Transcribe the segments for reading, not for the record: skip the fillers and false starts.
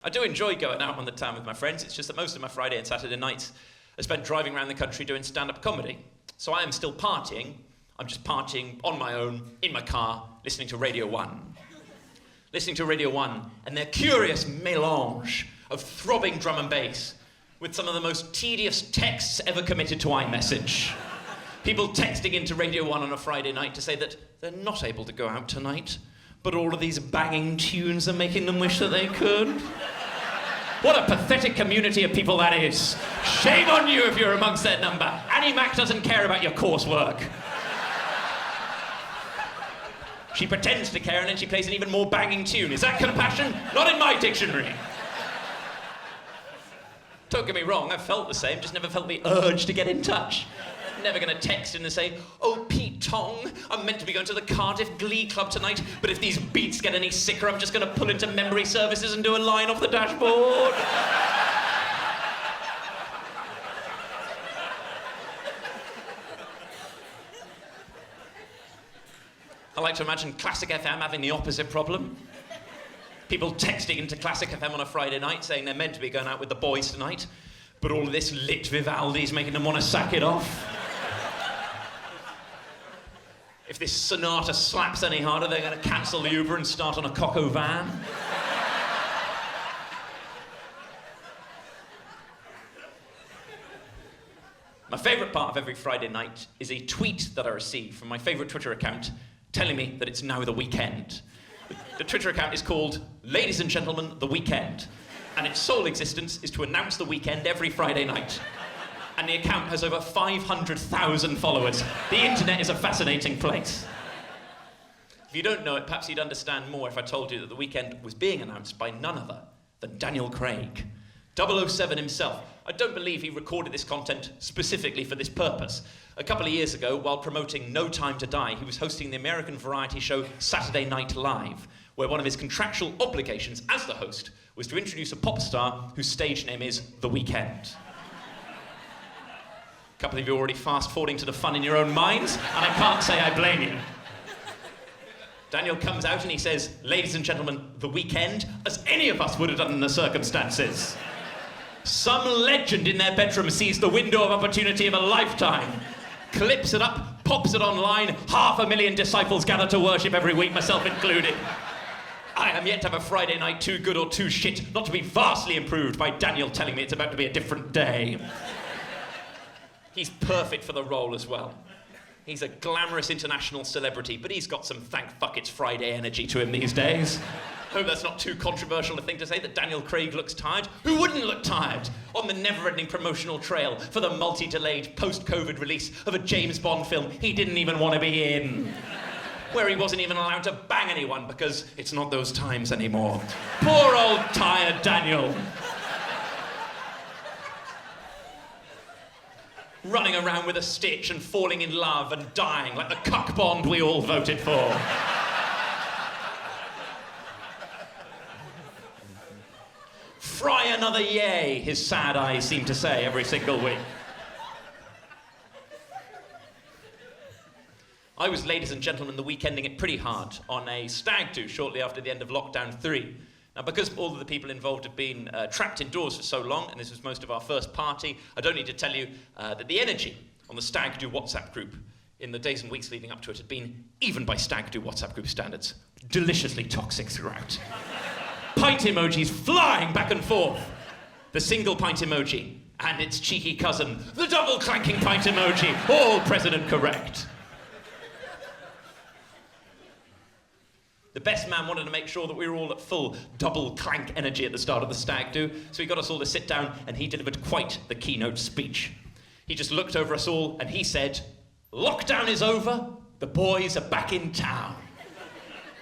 I do enjoy going out on the town with my friends. It's just that most of my Friday and Saturday nights are spent driving around the country doing stand-up comedy. So I am still partying. I'm just partying on my own, in my car, listening to Radio 1. Listening to Radio 1 and their curious melange of throbbing drum and bass with some of the most tedious texts ever committed to iMessage. People texting into Radio 1 on a Friday night to say that they're not able to go out tonight, but all of these banging tunes are making them wish that they could. What a pathetic community of people that is. Shame on you if you're amongst that number. Annie Mac doesn't care about your coursework. She pretends to care and then she plays an even more banging tune. Is that compassion? Not in my dictionary. Don't get me wrong, I've felt the same, just never felt the urge to get in touch. Never going to text in and say, "Oh, Pete Tong, I'm meant to be going to the Cardiff Glee Club tonight, but if these beats get any sicker, I'm just going to pull into memory services and do a line off the dashboard." I like to imagine Classic FM having the opposite problem. People texting into Classic FM on a Friday night saying they're meant to be going out with the boys tonight, but all of this lit Vivaldi's making them want to sack it off. If this sonata slaps any harder, they're going to cancel the Uber and start on a Coco van. My favourite part of every Friday night is a tweet that I receive from my favourite Twitter account telling me that it's now the weekend. The Twitter account is called Ladies and Gentlemen, The Weekend, and its sole existence is to announce the weekend every Friday night. And the account has over 500,000 followers. The internet is a fascinating place. If you don't know it, perhaps you'd understand more if I told you that the weekend was being announced by none other than Daniel Craig, 007 himself. I don't believe he recorded this content specifically for this purpose. A couple of years ago, while promoting No Time to Die, he was hosting the American variety show Saturday Night Live, where one of his contractual obligations as the host was to introduce a pop star whose stage name is The Weeknd. A couple of you are already fast-forwarding to the fun in your own minds, and I can't say I blame you. Daniel comes out and he says, "Ladies and gentlemen, The Weeknd," as any of us would have done in the circumstances. Some legend in their bedroom sees the window of opportunity of a lifetime, clips it up, pops it online, 500,000 disciples gather to worship every week, myself included. I am yet to have a Friday night too good or too shit not to be vastly improved by Daniel telling me it's about to be a different day. He's perfect for the role as well. He's a glamorous international celebrity, but he's got some thank fuck it's Friday energy to him these days. Hope that's not too controversial a thing to say that Daniel Craig looks tired. Who wouldn't look tired on the never-ending promotional trail for the multi-delayed post-COVID release of a James Bond film he didn't even want to be in? Where he wasn't even allowed to bang anyone because it's not those times anymore. Poor old tired Daniel. Running around with a stitch and falling in love and dying like the cuck Bond we all voted for. Fry another yay, his sad eyes seem to say every single week. I was, ladies and gentlemen, the weekending it pretty hard on a Stag Do shortly after the end of Lockdown 3. Now, because all of the people involved have been trapped indoors for so long, and this was most of our first party, I don't need to tell you that the energy on the Stag Do WhatsApp group in the days and weeks leading up to it had been, even by Stag Do WhatsApp group standards, deliciously toxic throughout. Pint emojis flying back and forth. The single pint emoji and its cheeky cousin, the double clanking pint emoji, all president correct. The best man wanted to make sure that we were all at full double clank energy at the start of the Stag Do, so he got us all to sit down and he delivered quite the keynote speech. He just looked over us all and he said, "Lockdown is over, the boys are back in town."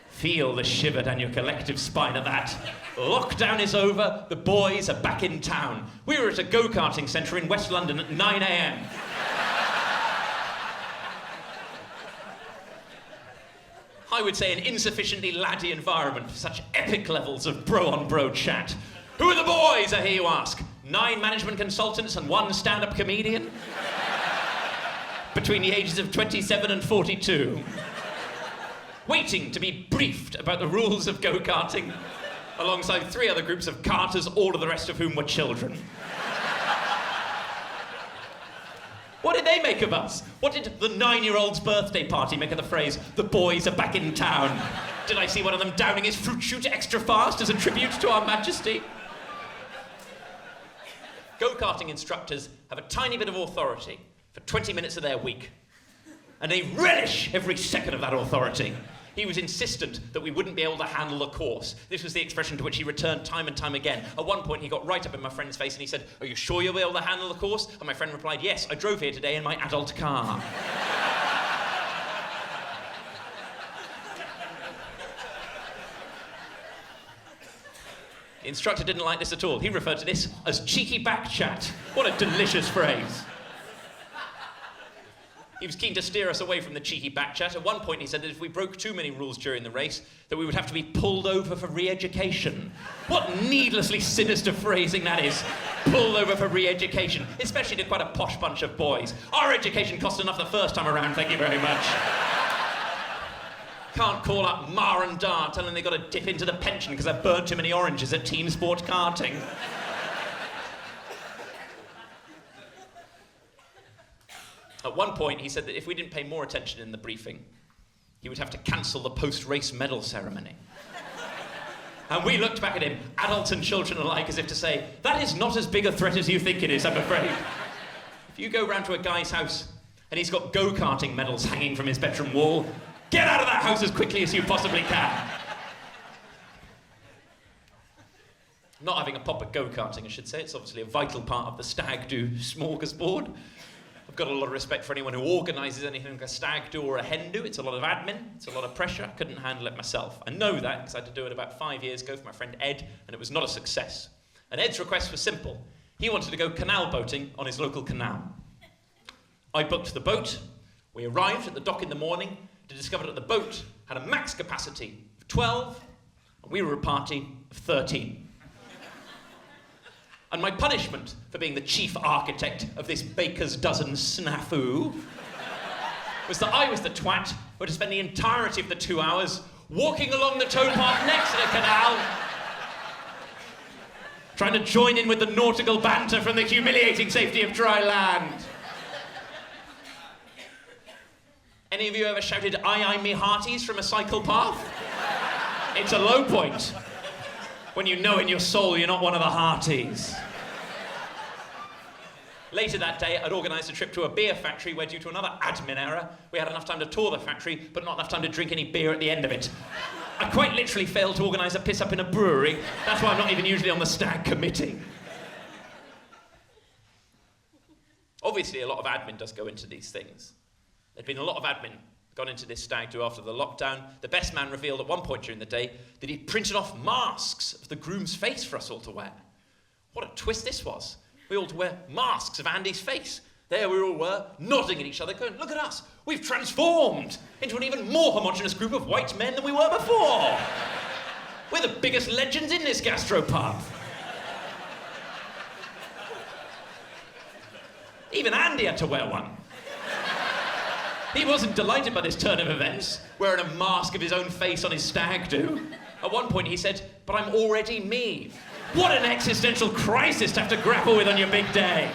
Feel the shiver down your collective spine at that. Lockdown is over, the boys are back in town. We were at a go-karting centre in West London at 9 a.m. I would say an insufficiently laddie environment for such epic levels of bro-on-bro chat. Who are the boys, I hear you ask? 9 management consultants and 1 stand-up comedian? Between the ages of 27 and 42. Waiting to be briefed about the rules of go-karting. alongside 3 other groups of carters, all of the rest of whom were children. What did they make of us? What did the 9-year-old's birthday party make of the phrase, "the boys are back in town"? Did I see one of them downing his fruit shoot extra fast as a tribute to our majesty? Go-karting instructors have a tiny bit of authority for 20 minutes of their week, and they relish every second of that authority. He was insistent that we wouldn't be able to handle the course. This was the expression to which he returned time and time again. At one point, he got right up in my friend's face and he said, "Are you sure you'll be able to handle the course?" And my friend replied, "Yes, I drove here today in my adult car." The instructor didn't like this at all. He referred to this as cheeky back chat. What a delicious phrase. He was keen to steer us away from the cheeky back chat. At one point he said that if we broke too many rules during the race, that we would have to be pulled over for re-education. What needlessly sinister phrasing that is. Pulled over for re-education, especially to quite a posh bunch of boys. Our education cost enough the first time around, thank you very much. Can't call up Ma and Da telling they've got to dip into the pension because I've burnt too many oranges at team sport karting. At one point, he said that if we didn't pay more attention in the briefing, he would have to cancel the post-race medal ceremony. And we looked back at him, adults and children alike, as if to say, that is not as big a threat as you think it is, I'm afraid. If you go round to a guy's house and he's got go-karting medals hanging from his bedroom wall, get out of that house as quickly as you possibly can. Not having a pop at go-karting, I should say. It's obviously a vital part of the Stag Do smorgasbord. I've got a lot of respect for anyone who organises anything like a stag do or a hen do. It's a lot of admin, it's a lot of pressure. I couldn't handle it myself. I know that because I had to do it about 5 years ago for my friend Ed, and it was not a success. And Ed's request was simple. He wanted to go canal boating on his local canal. I booked the boat. We arrived at the dock in the morning to discover that the boat had a max capacity of 12, and we were a party of 13. And my punishment for being the chief architect of this baker's dozen snafu was that I was the twat who had to spend the entirety of the 2 hours walking along the towpath next to the canal, trying to join in with the nautical banter from the humiliating safety of dry land. Any of you ever shouted, "Aye, me hearties" from a cycle path? It's a low point when you know in your soul you're not one of the hearties. Later that day, I'd organised a trip to a beer factory where, due to another admin error, we had enough time to tour the factory, but not enough time to drink any beer at the end of it. I quite literally failed to organise a piss-up in a brewery. That's why I'm not even usually on the stag committee. Obviously, a lot of admin does go into these things. There'd been a lot of admin gone into this stag do after the lockdown. The best man revealed at one point during the day that he'd printed off masks of the groom's face for us all to wear. What a twist this was. We all to wear masks of Andy's face. There we all were, nodding at each other, going, "Look at us, we've transformed into an even more homogenous group of white men than we were before. We're the biggest legends in this gastropub." Even Andy had to wear one. He wasn't delighted by this turn of events, wearing a mask of his own face on his stag do. At one point he said, "But I'm already me." What an existential crisis to have to grapple with on your big day.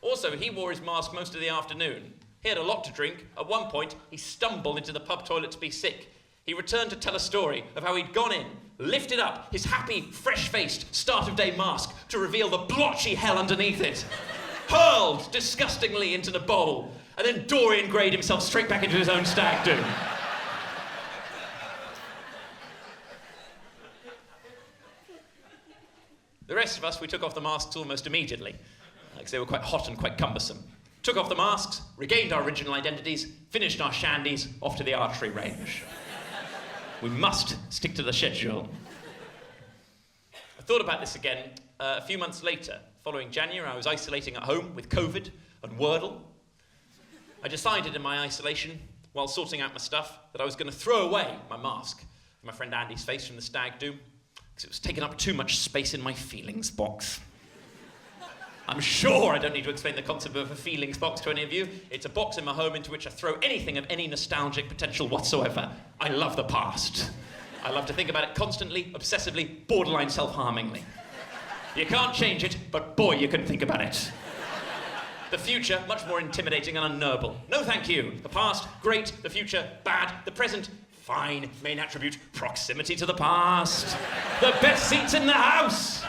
Also, he wore his mask most of the afternoon. He had a lot to drink. At one point, he stumbled into the pub toilet to be sick. He returned to tell a story of how he'd gone in, lifted up his happy, fresh-faced start-of-day mask to reveal the blotchy hell underneath it, hurled disgustingly into the bowl, and then Dorian Grayed himself straight back into his own stag do. The rest of us, we took off the masks almost immediately, because they were quite hot and quite cumbersome. Took off the masks, regained our original identities, finished our shandies, off to the archery range. We must stick to the schedule. I thought about this again a few months later. Following January, I was isolating at home with COVID and Wordle. I decided in my isolation, while sorting out my stuff, that I was going to throw away my mask of my friend Andy's face from the stag do, because it was taking up too much space in my feelings box. I'm sure I don't need to explain the concept of a feelings box to any of you. It's a box in my home into which I throw anything of any nostalgic potential whatsoever. I love the past. I love to think about it constantly, obsessively, borderline self-harmingly. You can't change it, but boy, you can think about it. The future, much more intimidating and unknowable. No thank you. The past, great. The future, bad. The present, fine. Main attribute, proximity to the past. The best seats in the house.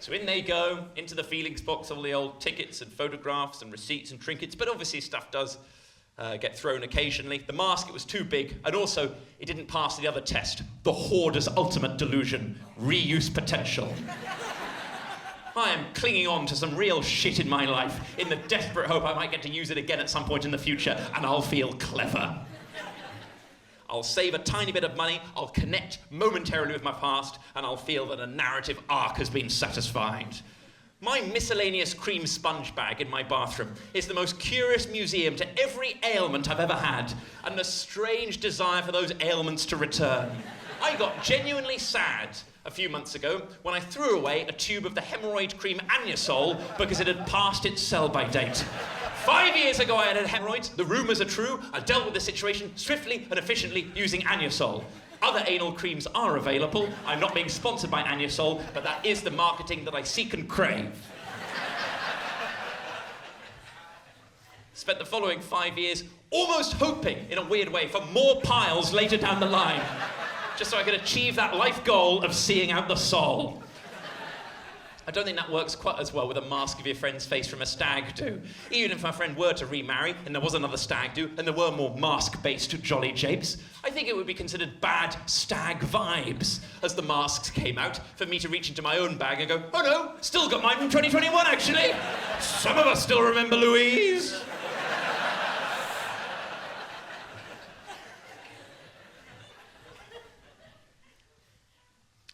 So in they go, into the feelings box, all the old tickets and photographs and receipts and trinkets, but obviously stuff does get thrown occasionally. The mask, it was too big, and also it didn't pass the other test, the hoarder's ultimate delusion, reuse potential. I am clinging on to some real shit in my life in the desperate hope I might get to use it again at some point in the future, and I'll feel clever. I'll save a tiny bit of money, I'll connect momentarily with my past, and I'll feel that a narrative arc has been satisfied. My miscellaneous cream sponge bag in my bathroom is the most curious museum to every ailment I've ever had, and a strange desire for those ailments to return. I got genuinely sad a few months ago when I threw away a tube of the hemorrhoid cream Anusol because it had passed its sell-by date. 5 years ago I had hemorrhoids, the rumours are true, I dealt with the situation swiftly and efficiently using Anusol. Other anal creams are available. I'm not being sponsored by Anusol, but that is the marketing that I seek and crave. Spent the following 5 years almost hoping, in a weird way, for more piles later down the line, just so I could achieve that life goal of seeing out the soul. I don't think that works quite as well with a mask of your friend's face from a stag do. Even if my friend were to remarry and there was another stag do and there were more mask-based jolly japes, I think it would be considered bad stag vibes as the masks came out for me to reach into my own bag and go, oh no, still got mine from 2021 actually. Some of us still remember Louise.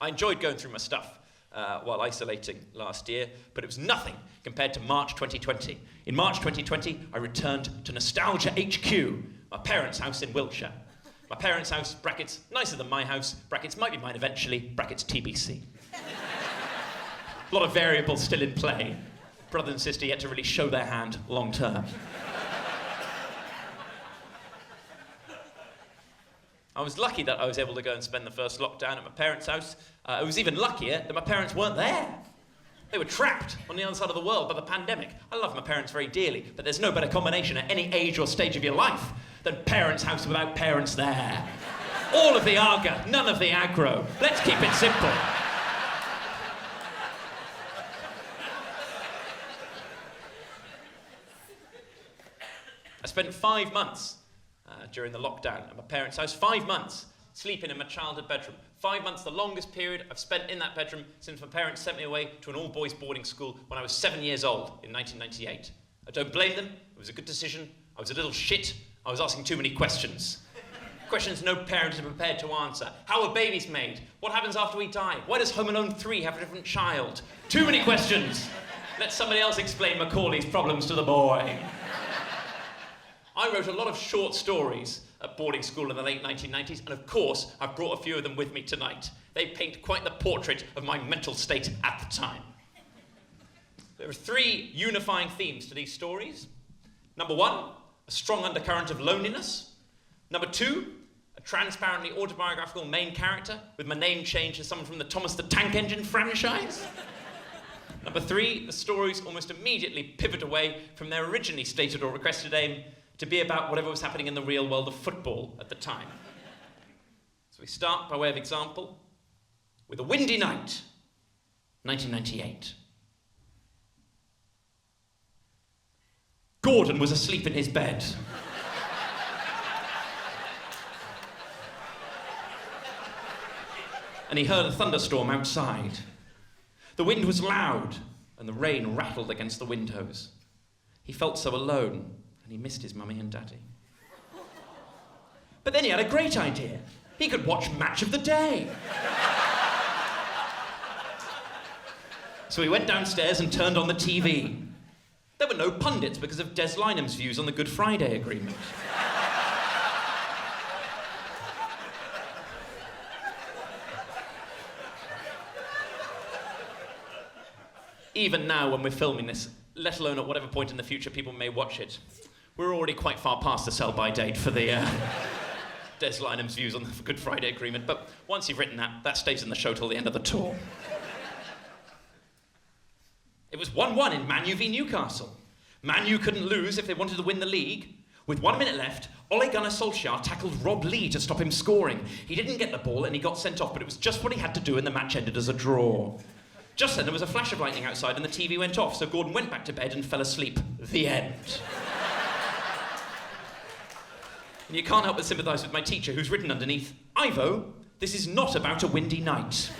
I enjoyed going through my stuff while isolating last year, but it was nothing compared to March 2020. In March 2020, I returned to Nostalgia HQ, my parents' house in Wiltshire. My parents' house, brackets, nicer than my house, brackets, might be mine eventually, brackets, TBC. A lot of variables still in play. Brother and sister yet to really show their hand long term. I was lucky that I was able to go and spend the first lockdown at my parents' house. It was even luckier that my parents weren't there. They were trapped on the other side of the world by the pandemic. I love my parents very dearly, but there's no better combination at any age or stage of your life than parents' house without parents there. All of the arga, none of the aggro. Let's keep it simple. I spent 5 months during the lockdown at my parents' house. 5 months sleeping in my childhood bedroom. 5 months, the longest period I've spent in that bedroom since my parents sent me away to an all-boys boarding school when I was 7 years old in 1998. I don't blame them. It was a good decision. I was a little shit. I was asking too many questions. Questions no parent is prepared to answer. How are babies made? What happens after we die? Why does Home Alone 3 have a different child? Too many questions. Let somebody else explain Macaulay's problems to the boy. I wrote a lot of short stories at boarding school in the late 1990s, and of course, I've brought a few of them with me tonight. They paint quite the portrait of my mental state at the time. There are 3 unifying themes to these stories. Number 1, a strong undercurrent of loneliness. Number 2, a transparently autobiographical main character with my name changed to someone from the Thomas the Tank Engine franchise. Number 3, the stories almost immediately pivot away from their originally stated or requested aim to be about whatever was happening in the real world of football at the time. So we start, by way of example, with a windy night, 1998. Gordon was asleep in his bed. And he heard a thunderstorm outside. The wind was loud, and the rain rattled against the windows. He felt so alone, and he missed his mummy and daddy. But then he had a great idea. He could watch Match of the Day. So he went downstairs and turned on the TV. There were no pundits because of Des Lynam's views on the Good Friday Agreement. Even now, when we're filming this, let alone at whatever point in the future people may watch it, we're already quite far past the sell-by date for the Des Lynam's views on the Good Friday Agreement. But once you've written that, that stays in the show till the end of the tour. It was 1-1 in Man U v Newcastle. Man U couldn't lose if they wanted to win the league. With 1 minute left, Ole Gunnar Solskjaer tackled Rob Lee to stop him scoring. He didn't get the ball and he got sent off, but it was just what he had to do and the match ended as a draw. Just then there was a flash of lightning outside and the TV went off, so Gordon went back to bed and fell asleep. The end. And you can't help but sympathise with my teacher, who's written underneath, Ivo, this is not about a windy night.